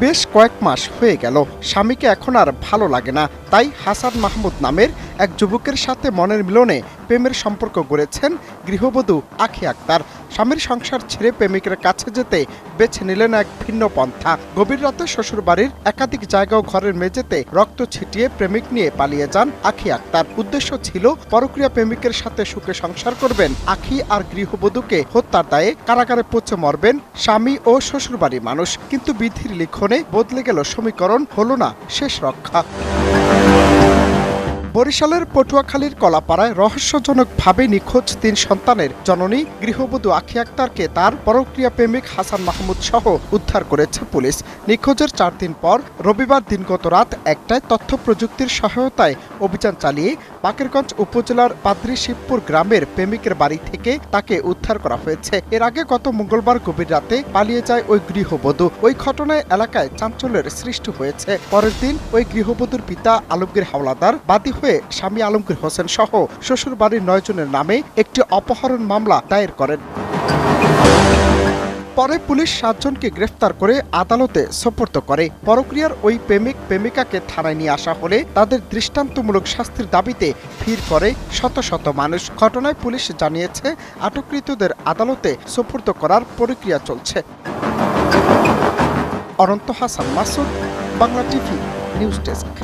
বেশ কয়েক মাস হয়ে গেল। স্বামীকে এখন আর ভালো লাগে না, তাই হাসান মাহমুদ নামের এক যুবকের সাথে মনের মিলনে প্রেমের সম্পর্ক গড়েছেন গৃহবধূ আখি আক্তার। স্বামীর সংসার ছেড়ে প্রেমিকের কাছে যেতে বেছে নিলেন এক ভিন্ন পন্থা। গভীর রাতে শ্বশুরবাড়ির একাধিক জায়গা ও ঘরের মেঝেতে রক্ত ছিটিয়ে প্রেমিক নিয়ে পালিয়ে যান আখি আক্তার। উদ্দেশ্য ছিল পরক্রিয়া প্রেমিকের সাথে সুখে সংসার করবেন আখি, আর গৃহবধূকে হত্যার দায়ে কারাগারে পচে মরবেন স্বামী ও শ্বশুরবাড়ির মানুষ। কিন্তু বিধির লিখনে বদলে গেল সমীকরণ, হলো না শেষ রক্ষা। বরিশালের পটুয়াখালীর কলাপাড়ায় রহস্যজনকভাবে নিখোঁজ ৩ সন্তানের জননী গৃহবধূ আখি আক্তারকে তার পরক্রিয়া প্রেমিক হাসান মাহমুদ সহ উদ্ধার করেছে পুলিশ। নিখোঁজের ৪ দিন পর রবিবার দিনগত রাত ১টায় তথ্য প্রযুক্তির সহায়তায় অভিযান চালিয়ে বাকেরগঞ্জ উপজেলার পাদ্রী শিবপুর গ্রামের প্রেমিকের বাড়ি থেকে তাকে উদ্ধার করা হয়েছে। এর আগে গত মঙ্গলবার গভীর রাতে পালিয়ে যায় ওই গৃহবধূ। ওই ঘটনায় এলাকায় চাঞ্চল্যের সৃষ্টি হয়েছে। পরের দিন ওই গৃহবধূর পিতা আলমগীর হাওলাদার বাদী হয়ে স্বামী আলমগীর হোসেন সহ শ্বশুর বাড়ির ৯ জনের নামে একটি অপহরণ মামলা দায়ের করেন। পরে পুলিশ ৭ জনকে গ্রেফতার করে আদালতে সোপর্দ করে। পরক্রিয়ার ওই প্রেমিক প্রেমিকাকে থানায় নিয়ে আসা হলে তাদের দৃষ্টান্তমূলক শাস্তির দাবিতে ভিড় করে শত শত মানুষ। ঘটনায় পুলিশ জানিয়েছে আটককৃতদের আদালতে সোপর্দ করার প্রক্রিয়া চলছে। Ananta Hasan Masud, Bangla TV news desk.